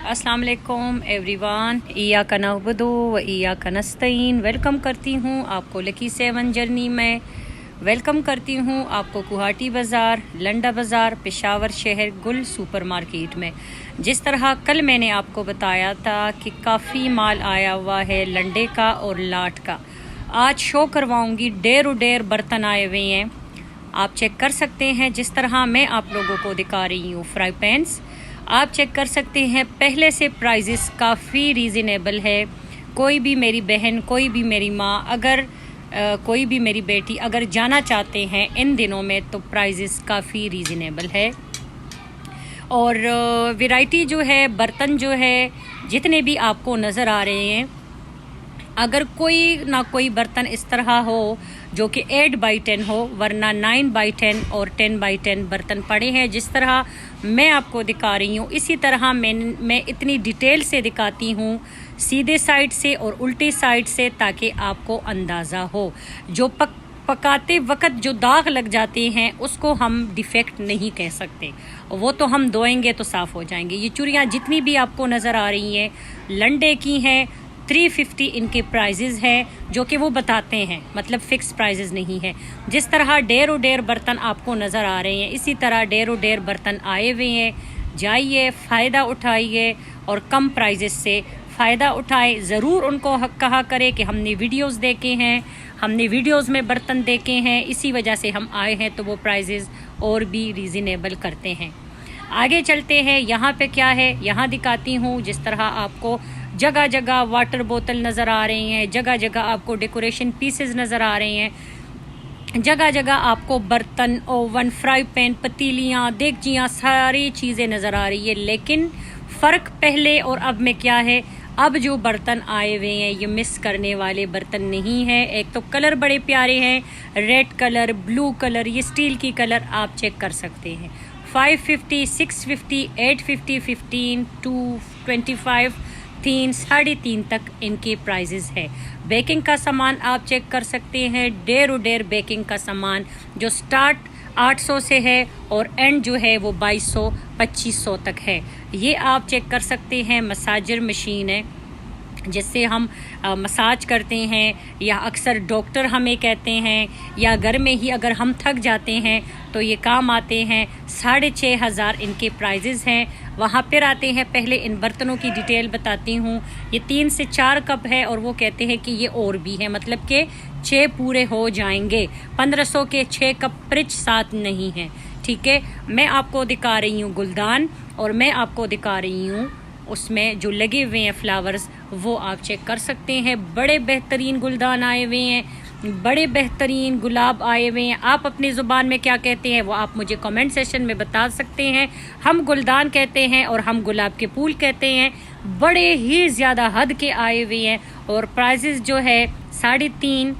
अस्सलाम वालेकुम एवरीवन, इय्याका नअबुदु व इय्याका नस्तईन। वेलकम करती हूँ आपको लकी 7 जर्नी में। वेलकम करती हूँ आपको गुवाहाटी बाज़ार, लंडा बाज़ार, पेशावर शहर गुल सुपरमार्केट में। जिस तरह कल मैंने आपको बताया था कि काफ़ी माल आया हुआ है लंडे का और लाट का, आज शो करवाऊँगी। ढेर बर्तन आए हुए हैं, आप चेक कर सकते हैं। जिस तरह मैं आप लोगों को दिखा रही हूँ फ्राई पैन्स, आप चेक कर सकते हैं। पहले से प्राइजेस काफ़ी रीज़नेबल है। कोई भी मेरी बहन, कोई भी मेरी माँ, अगर कोई भी मेरी बेटी अगर जाना चाहते हैं इन दिनों में, तो प्राइजेस काफ़ी रीज़नेबल है। और वैरायटी जो है, बर्तन जो है, जितने भी आपको नज़र आ रहे हैं, अगर कोई ना कोई बर्तन इस तरह हो जो कि 8x10 हो, वरना 9x10 और 10x10 बर्तन पड़े हैं। जिस तरह मैं आपको दिखा रही हूँ, इसी तरह मैं इतनी डिटेल से दिखाती हूँ, सीधे साइड से और उल्टी साइड से, ताकि आपको अंदाज़ा हो। जो पकाते वक्त जो दाग लग जाते हैं उसको हम डिफेक्ट नहीं कह सकते, वो तो हम धोएंगे तो साफ़ हो जाएंगे। ये चूड़ियाँ जितनी भी आपको नज़र आ रही हैं लंडे की हैं। 350 इनके प्राइजेज़ हैं, जो कि वो बताते हैं, मतलब फ़िक्स प्राइजेज़ नहीं है। जिस तरह ढेर बर्तन आपको नज़र आ रहे हैं, इसी तरह ढेर बर्तन आए हुए हैं। जाइए, फ़ायदा उठाइए और कम प्राइजेस से फ़ायदा उठाए। ज़रूर उनको कहा करें कि हमने वीडियोस देखे हैं, हमने वीडियोस में बर्तन देखे हैं, इसी वजह से हम आए हैं, तो वो प्राइजेज़ और भी रीज़नेबल करते हैं। आगे चलते हैं, यहाँ पे क्या है यहाँ दिखाती हूँ। जिस तरह आपको जगह जगह वाटर बोतल नज़र आ रही हैं, जगह जगह आपको डेकोरेशन पीसेस नज़र आ रहे हैं, जगह जगह आपको बर्तन, ओवन, फ्राई पैन, पतीलियाँ, देगचियाँ, सारी चीज़ें नज़र आ रही है। लेकिन फ़र्क पहले और अब में क्या है, अब जो बर्तन आए हुए हैं ये मिस करने वाले बर्तन नहीं हैं। एक तो कलर बड़े प्यारे हैं, रेड कलर, ब्लू कलर, ये स्टील की कलर आप चेक कर सकते हैं। 550, 650, 850, 15, 2, 25, 3, 3.5 तक इनके प्राइजेस है। बेकिंग का सामान आप चेक कर सकते हैं। ढेर बेकिंग का सामान जो स्टार्ट 800 से है और एंड जो है वो 2200, 2500 तक है। ये आप चेक कर सकते हैं। मसाजर मशीन है जिससे हम मसाज करते हैं, या अक्सर डॉक्टर हमें कहते हैं, या घर में ही अगर हम थक जाते हैं तो ये काम आते हैं। 6500 इनके प्राइजेज़ हैं। वहाँ पर आते हैं। पहले इन बर्तनों की डिटेल बताती हूँ। ये 3 से 4 कप है और वो कहते हैं कि ये और भी है, मतलब कि 6 पूरे हो जाएंगे। 1500 के 6 कप फ्रिज साथ नहीं है, ठीक है। मैं आपको दिखा रही हूँ गुलदान, और मैं आपको दिखा रही हूँ उसमें जो लगे हुए हैं फ्लावर्स, वो आप चेक कर सकते हैं। बड़े बेहतरीन गुलदान आए हुए हैं, बड़े बेहतरीन गुलाब आए हुए हैं। आप अपनी ज़ुबान में क्या कहते हैं वो आप मुझे कमेंट सेशन में बता सकते हैं। हम गुलदान कहते हैं और हम गुलाब के फूल कहते हैं। बड़े ही ज़्यादा हद के आए हुए हैं और प्राइजेस जो है 3.5,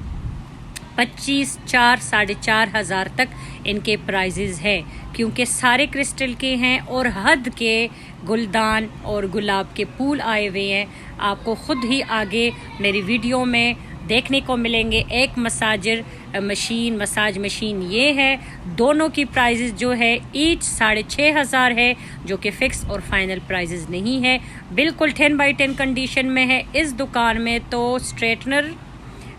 25, 4, 4,500 तक इनके प्राइजेज़ है, क्योंकि सारे क्रिस्टल के हैं और हद के गुलदान और गुलाब के फूल आए हुए हैं। आपको ख़ुद ही आगे मेरी वीडियो में देखने को मिलेंगे। एक मसाज मशीन ये है। दोनों की प्राइजेस जो है ईच 6,500 है, जो कि फ़िक्स और फाइनल प्राइजेस नहीं है। बिल्कुल 10x10 कंडीशन में है। इस दुकान में तो स्ट्रेटनर,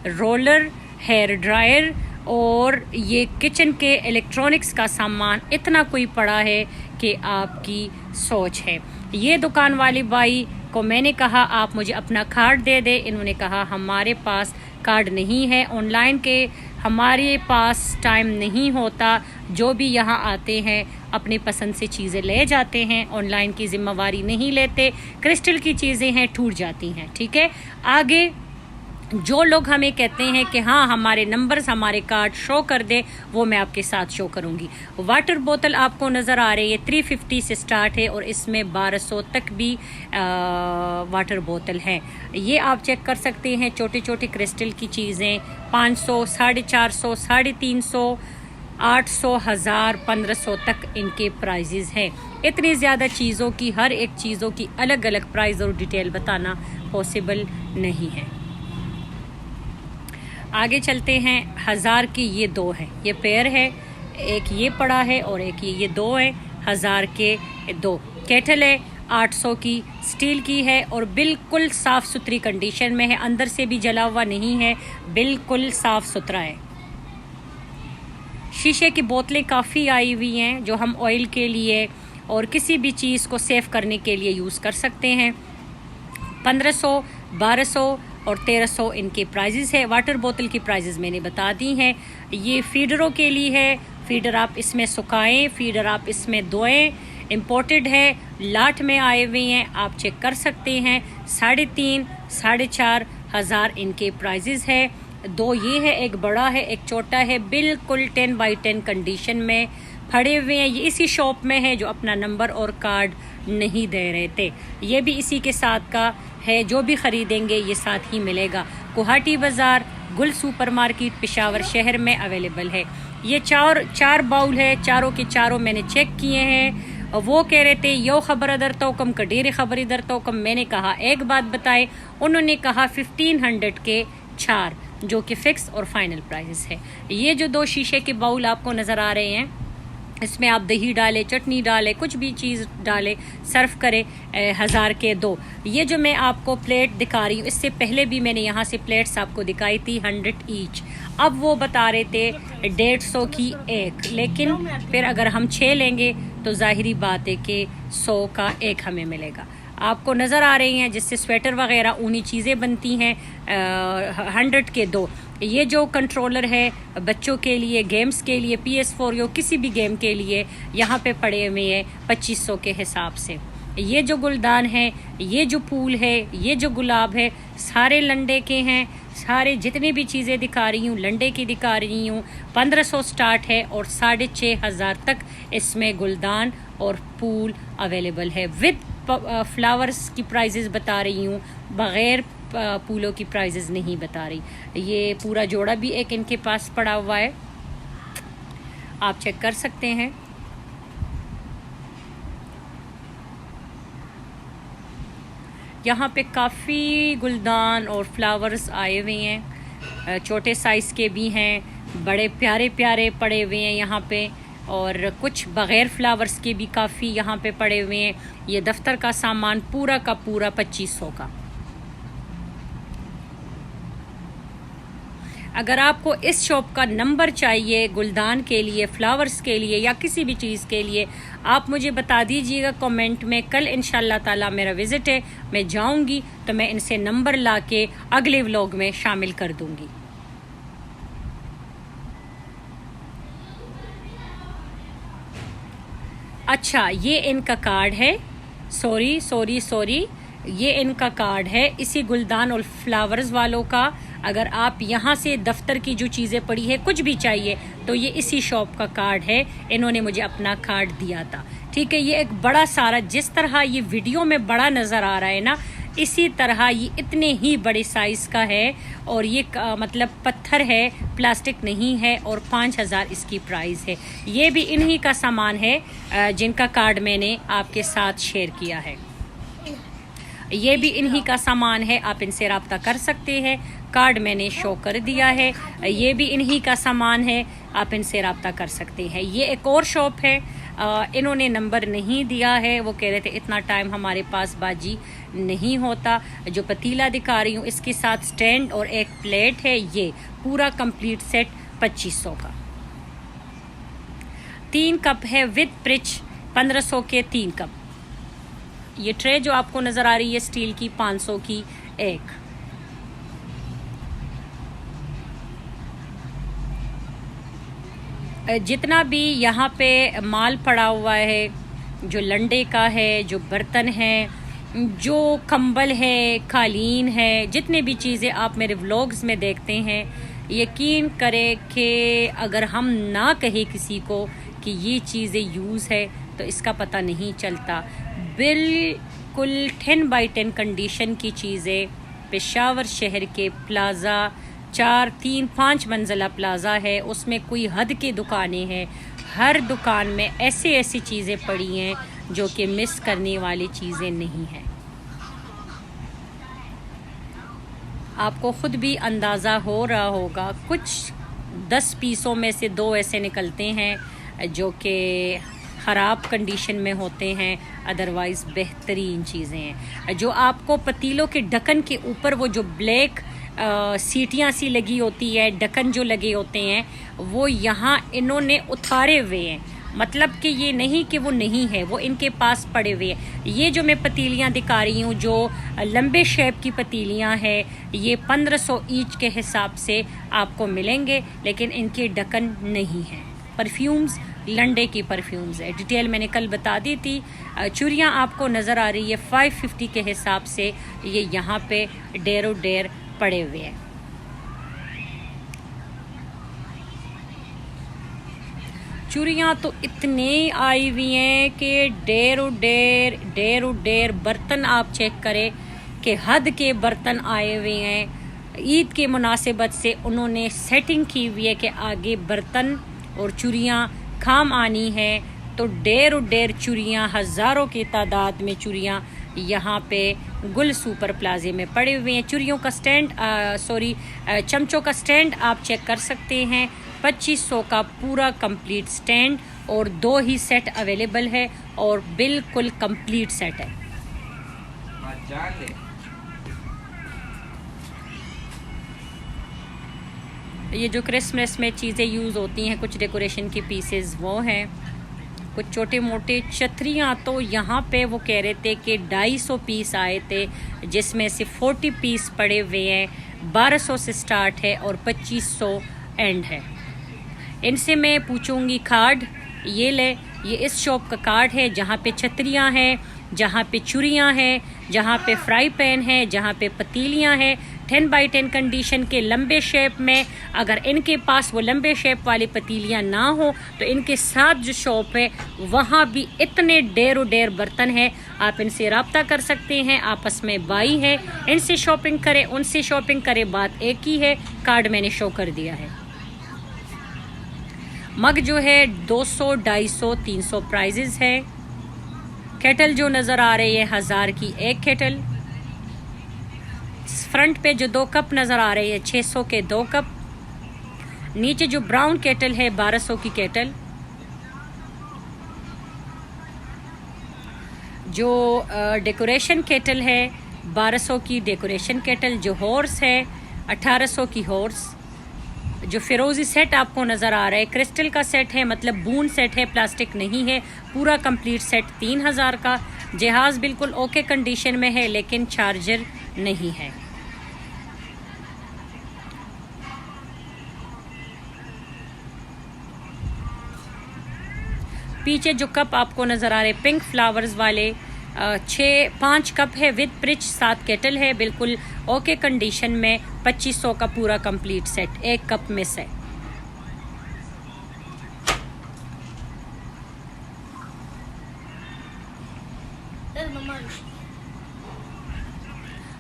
रोलर, हेयर ड्रायर और ये किचन के इलेक्ट्रॉनिक्स का सामान इतना कोई पड़ा है कि आपकी सोच है। ये दुकान वाली बाई को मैंने कहा आप मुझे अपना कार्ड दे दे। इन्होंने कहा हमारे पास कार्ड नहीं है, ऑनलाइन के हमारे पास टाइम नहीं होता। जो भी यहाँ आते हैं अपनी पसंद से चीज़ें ले जाते हैं, ऑनलाइन की जिम्मेवारी नहीं लेते। क्रिस्टल की चीज़ें हैं, टूट जाती हैं, ठीक है। आगे जो लोग हमें कहते हैं कि हाँ हमारे नंबर्स, हमारे कार्ड शो कर दे, वो मैं आपके साथ शो करूँगी। वाटर बोतल आपको नज़र आ रही है, 350 से स्टार्ट है और इसमें 1200 तक भी वाटर बोतल है। ये आप चेक कर सकते हैं। छोटे छोटे क्रिस्टल की चीज़ें 500, 450, 350, 800, 1000, 1500 तक इनके प्राइजेज़ हैं। इतनी ज़्यादा चीज़ों की, हर एक चीज़ों की अलग अलग प्राइस और डिटेल बताना पॉसिबल नहीं है। आगे चलते हैं। 1000 के ये 2 हैं, ये पेयर है, एक ये पड़ा है और एक ये 2 है। 1000 के 2 केटल है। 800 की स्टील की है और बिल्कुल साफ़ सुथरी कंडीशन में है, अंदर से भी जला हुआ नहीं है, बिल्कुल साफ़ सुथरा है। शीशे की बोतलें काफ़ी आई हुई हैं जो हम ऑयल के लिए और किसी भी चीज़ को सेव करने के लिए यूज़ कर सकते हैं। 1500, 1200 और 1300 इनके प्राइजेज़ है। वाटर बोतल की प्राइजेज़ मैंने बता दी हैं। ये फीडरों के लिए है, फीडर आप इसमें सुखाएं, फीडर आप इसमें धोएं, इम्पोर्टेड है, लाट में आए हुए हैं, आप चेक कर सकते हैं। 3,500, 4,500 इनके प्राइजेज़ है। 2 ये है, एक बड़ा है, एक छोटा है, बिल्कुल 10x10 कंडीशन में फड़े हुए हैं। ये इसी शॉप में है जो अपना नंबर और कार्ड नहीं दे रहे थे। ये भी इसी के साथ का है, जो भी ख़रीदेंगे ये साथ ही मिलेगा। गुवाहाटी बाज़ार, गुल सुपर मार्केट, पेशावर शहर में अवेलेबल है। ये चार बाउल है, चारों के चारों मैंने चेक किए हैं। वो कह रहे थे यो ख़बर अदर तो कम कडेरे ख़बर इधर तो कम। मैंने कहा एक बात बताए, उन्होंने कहा 1500 के 4, जो कि फ़िक्स और फाइनल प्राइस है। ये जो 2 शीशे के बाउल आपको नज़र आ रहे हैं, इसमें आप दही डालें, चटनी डालें, कुछ भी चीज़ डालें, सर्व करें, 1000 के 2। ये जो मैं आपको प्लेट दिखा रही हूँ, इससे पहले भी मैंने यहाँ से प्लेट्स आपको दिखाई थी 100 ईच। अब वो बता रहे थे 150 की एक, लेकिन फिर अगर हम 6 लेंगे तो ज़ाहिरी बात है कि 100 का एक हमें मिलेगा। आपको नज़र आ रही हैं जिससे स्वेटर वगैरह ऊनी चीज़ें बनती हैं, 100 के 2। ये जो कंट्रोलर है बच्चों के लिए, गेम्स के लिए, PS4 या किसी भी गेम के लिए यहाँ पे पड़े हुए हैं 2500 के हिसाब से। ये जो गुलदान है, ये जो फूल है, ये जो गुलाब है, सारे लंडे के हैं। सारे जितनी भी चीज़ें दिखा रही हूँ लंडे की दिखा रही हूँ। 1500 स्टार्ट है और 6500 तक इसमें गुलदान और फूल अवेलेबल है। विद फ्लावर्स की प्राइजेज़ बता रही हूँ, बग़ैर फूलों की प्राइजेज़ नहीं बता रही। ये पूरा जोड़ा भी एक इनके पास पड़ा हुआ है, आप चेक कर सकते हैं। यहाँ पे काफ़ी गुलदान और फ्लावर्स आए हुए हैं, छोटे साइज़ के भी हैं, बड़े प्यारे प्यारे पड़े हुए हैं यहाँ पे, और कुछ बग़ैर फ्लावर्स के भी काफ़ी यहाँ पे पड़े हुए हैं। ये दफ्तर का सामान पूरा का पूरा 2500 का। अगर आपको इस शॉप का नंबर चाहिए गुलदान के लिए, फ्लावर्स के लिए या किसी भी चीज़ के लिए, आप मुझे बता दीजिएगा कमेंट में। कल इंशाल्लाह ताला मेरा विज़िट है, मैं जाऊंगी तो मैं इनसे नंबर लाके अगले व्लॉग में शामिल कर दूंगी। अच्छा, ये इनका कार्ड है, सॉरी, ये इनका कार्ड है इसी गुलदान और फ्लावर्स वालों का। अगर आप यहाँ से दफ्तर की जो चीज़ें पड़ी है, कुछ भी चाहिए, तो ये इसी शॉप का कार्ड है, इन्होंने मुझे अपना कार्ड दिया था। ठीक है, ये एक बड़ा सारा, जिस तरह ये वीडियो में बड़ा नज़र आ रहा है ना, इसी तरह ये इतने ही बड़े साइज़ का है, और ये मतलब पत्थर है, प्लास्टिक नहीं है, और 5000 इसकी प्राइस है। ये भी इन्हीं का सामान है जिनका कार्ड मैंने आपके साथ शेयर किया है। ये भी इन्हीं का सामान है, आप इनसे रब्ता कर सकते हैं, कार्ड मैंने शो कर दिया है। ये भी इन्हीं का सामान है, आप इनसे रब्ता कर सकते हैं। ये एक और शॉप है, इन्होंने नंबर नहीं दिया है, वो कह रहे थे इतना टाइम हमारे पास बाजी नहीं होता। जो पतीला दिखा रही हूँ इसके साथ स्टैंड और एक प्लेट है, ये पूरा कंप्लीट सेट 2500 का। 3 कप है विद प्रिच, 1500 के 3 कप। ये ट्रे जो आपको नज़र आ रही है स्टील की, 500 की एक। जितना भी यहाँ पे माल पड़ा हुआ है, जो लंडे का है, जो बर्तन है, जो कंबल है, कालीन है, जितने भी चीज़ें आप मेरे व्लॉग्स में देखते हैं, यकीन करें कि अगर हम ना कहें किसी को कि ये चीज़ें यूज़ है तो इसका पता नहीं चलता। बिल्कुल 10x10 कंडीशन की चीज़ें, पेशावर शहर के प्लाज़ा 4-3-5 मंजिला प्लाज़ा है, उसमें कोई हद की दुकानें हैं। हर दुकान में ऐसी चीज़ें पड़ी हैं जो कि मिस करने वाली चीज़ें नहीं हैं। आपको ख़ुद भी अंदाज़ा हो रहा होगा, कुछ 10 पीसों में से 2 ऐसे निकलते हैं जो कि ख़राब कंडीशन में होते हैं, अदरवाइज़ बेहतरीन चीज़ें हैं। जो आपको पतीलों के ढक्कन के ऊपर वो जो ब्लैक सीटियाँ सी लगी होती है, ढक्कन जो लगे होते हैं, वो यहाँ इन्होंने उतारे हुए हैं। मतलब कि ये नहीं कि वो नहीं है, वो इनके पास पड़े हुए हैं। ये जो मैं पतीलियाँ दिखा रही हूँ, जो लंबे शेप की पतीलियाँ हैं, ये 1500 ईच के हिसाब से आपको मिलेंगे, लेकिन इनके ढक्कन नहीं हैं। परफ्यूम्स लंडे की परफ्यूम्स है, डिटेल मैंने कल बता दी थी। चूड़ियाँ आपको नज़र आ रही है 550 के हिसाब से, ये यहाँ पे डेरो डेर पड़े हुए हैं। चूड़ियाँ तो इतने आई हुई हैं कि डेर डेर बर्तन आप चेक करें कि हद के बर्तन आए हुए हैं। ईद के मुनासिबत से उन्होंने सेटिंग की हुई है कि आगे बर्तन और चूड़ियाँ काम आनी है, तो डेर चूड़ियाँ, हज़ारों की तादाद में चूड़ियाँ यहाँ पे गुल सुपर प्लाजे में पड़े हुए हैं। चूड़ियों का स्टैंड चमचों का स्टैंड आप चेक कर सकते हैं। 2500 का पूरा कंप्लीट स्टैंड, और 2 ही सेट अवेलेबल है और बिल्कुल कंप्लीट सेट है। ये जो क्रिसमस में चीज़ें यूज़ होती हैं, कुछ डेकोरेशन की पीसेस वो हैं। कुछ छोटे मोटे छतरियाँ तो यहाँ पे वो कह रहे थे कि 250 पीस आए थे, जिसमें से 40 पीस पड़े हुए हैं। 1200 से स्टार्ट है और 2500 एंड है। इनसे मैं पूछूंगी कार्ड ये ले, ये इस शॉप का कार्ड है जहाँ पे छतरियाँ हैं, जहाँ पे चूड़ियाँ हैं, जहाँ पे फ्राई पैन है, जहाँ पे पतीलियाँ हैं 10x10 कंडीशन के लंबे शेप में। अगर इनके पास वो लंबे शेप वाली पतीलियाँ ना हो तो इनके साथ जो शॉप है वहाँ भी इतने डेर बर्तन हैं, आप इनसे रब्ता कर सकते हैं। आपस में बाई है, इनसे शॉपिंग करें, उनसे शॉपिंग करें, बात एक ही है। कार्ड मैंने शो कर दिया है। मग जो है 200, 250, 300 प्राइजेस है। केटल जो नज़र आ रही है 1000 की एक केटल। फ्रंट पे जो 2 कप नज़र आ रही है 600 के 2 कप। नीचे जो ब्राउन केटल है 1200 की केटल। जो डेकोरेशन केटल है 1200 की डेकोरेशन केटल। जो हॉर्स है 1800 की हॉर्स। जो फिरोजी सेट आपको नज़र आ रहा है क्रिस्टल का सेट है, मतलब बून सेट है, प्लास्टिक नहीं है। पूरा कंप्लीट सेट 3000 का। जहाज़ बिल्कुल ओके कंडीशन में है, लेकिन चार्जर नहीं है। पीछे जो कप आपको नज़र आ रहे पिंक फ्लावर्स वाले 5 कप है विद प्रिच, 7 केटल है, बिल्कुल ओके कंडीशन में। 2500 का पूरा कंप्लीट सेट, 1 कप मिस है।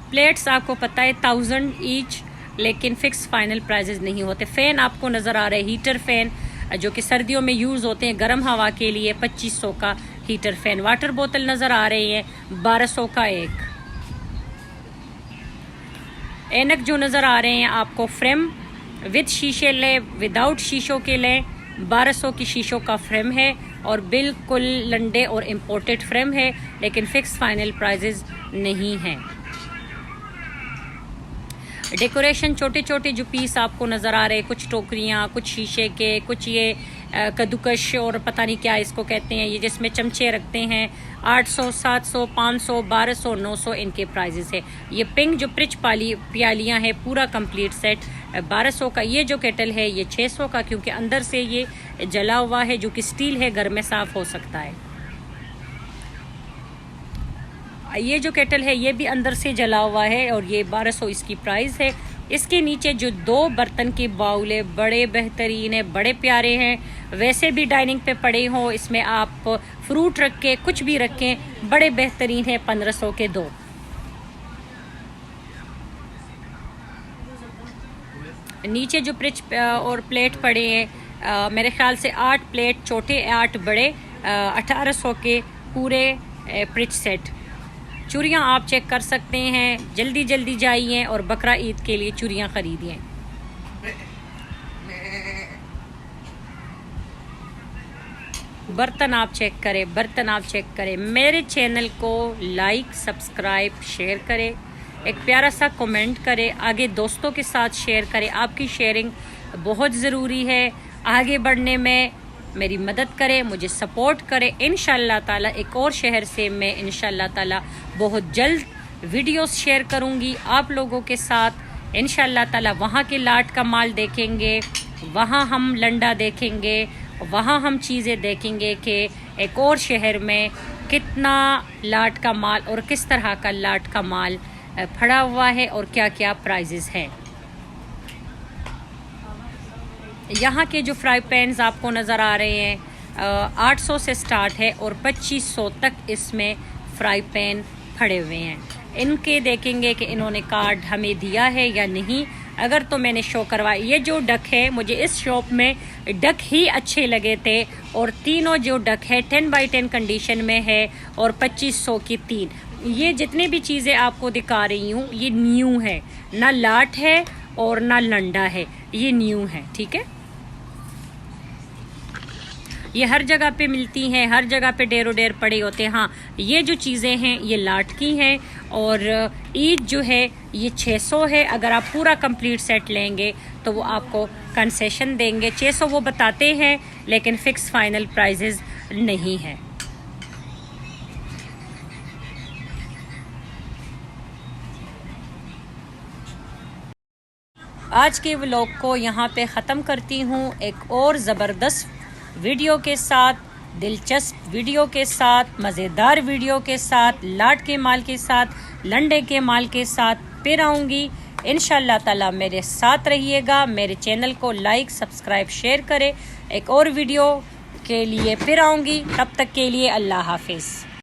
प्लेट्स आपको पता है 1000 ईच, लेकिन फिक्स फाइनल प्राइजेस नहीं होते। फ़ैन आपको नज़र आ रहा है हीटर फ़ैन, जो कि सर्दियों में यूज़ होते हैं गर्म हवा के लिए, 2500 का हीटर फ़ैन। वाटर बोतल नज़र आ रही है 1200 का एक। ऐनक जो नज़र आ रहे हैं आपको फ्रेम विद शीशे ले, विदाउट शीशों के ले, 1200 की शीशों का फ्रेम है और बिल्कुल लंडे और इम्पोर्टेड फ्रेम है, लेकिन फिक्स फाइनल प्राइजेस नहीं हैं। डेकोरेशन छोटे छोटे जो पीस आपको नज़र आ रहे हैं, कुछ टोकरियाँ, कुछ शीशे के, कुछ ये कद्दूकश और पता नहीं क्या इसको कहते हैं, ये जिसमें चमचे रखते हैं। 800, 700, 500, 1200, 900 इनके प्राइजेस है। ये पिंक जो प्रिच प्यालियाँ हैं पूरा कंप्लीट सेट 1200 का। ये जो केटल है ये 600 का, क्योंकि अंदर से ये जला हुआ है, जो कि स्टील है, घर में साफ़ हो सकता है। ये जो केटल है ये भी अंदर से जला हुआ है और ये 1200 इसकी प्राइस है। इसके नीचे जो 2 बर्तन के बाउल है बड़े बेहतरीन है, बड़े प्यारे हैं। वैसे भी डाइनिंग पे पड़े हो, इसमें आप फ्रूट रख के कुछ भी रखें, बड़े बेहतरीन है। 1500 के 2। नीचे जो प्रिच और प्लेट पड़े हैं, मेरे ख्याल से 8 प्लेट छोटे, 8 बड़े, 1800 के पूरे प्रिच सेट। चूड़ियाँ आप चेक कर सकते हैं। जल्दी जल्दी जाइए और बकरा ईद के लिए चूड़ियाँ खरीदिए। बर्तन आप चेक करें, बर्तन आप चेक करें। मेरे चैनल को लाइक, सब्सक्राइब, शेयर करें, एक प्यारा सा कमेंट करें, आगे दोस्तों के साथ शेयर करें। आपकी शेयरिंग बहुत ज़रूरी है, आगे बढ़ने में मेरी मदद करें, मुझे सपोर्ट करें। इंशाल्लाह ताला एक और शहर से मैं इंशाल्लाह ताला बहुत जल्द वीडियोस शेयर करूंगी आप लोगों के साथ। इंशाल्लाह ताला वहाँ के लाट का माल देखेंगे, वहाँ हम लंडा देखेंगे, वहाँ हम चीज़ें देखेंगे कि एक और शहर में कितना लाट का माल और किस तरह का लाट का माल पड़ा हुआ है और क्या क्या प्राइजेस हैं। यहाँ के जो फ्राई पैन्स आपको नज़र आ रहे हैं 800 से स्टार्ट है और 2500 तक इसमें फ्राई पैन पड़े हुए हैं। इनके देखेंगे कि इन्होंने कार्ड हमें दिया है या नहीं। अगर तो मैंने शो करवाया, ये जो डक है मुझे इस शॉप में डक ही अच्छे लगे थे और तीनों जो डक है 10x10 कंडीशन में है और 2500 की 3। ये जितने भी चीज़ें आपको दिखा रही हूँ ये न्यू है, ना लाट है और ना लंडा है, ये न्यू है। ठीक है, ये हर जगह पे मिलती हैं, हर जगह पे ढेरों ढेर पड़े होते हैं। हाँ, ये जो चीज़ें हैं ये लाट की हैं और ईद जो है ये 600 है। अगर आप पूरा कंप्लीट सेट लेंगे तो वो आपको कंसेशन देंगे। 600 वो बताते हैं लेकिन फिक्स फाइनल प्राइजेस नहीं है। आज के व्लॉग को यहाँ पे ख़त्म करती हूँ एक और ज़बरदस्त वीडियो के साथ, दिलचस्प वीडियो के साथ, मज़ेदार वीडियो के साथ, लाट के माल के साथ, लंडे के माल के साथ फिर आऊँगी। इंशाल्लाह ताला मेरे साथ रहिएगा, मेरे चैनल को लाइक, सब्सक्राइब, शेयर करें। एक और वीडियो के लिए फिर आऊँगी, तब तक के लिए अल्लाह हाफिज़।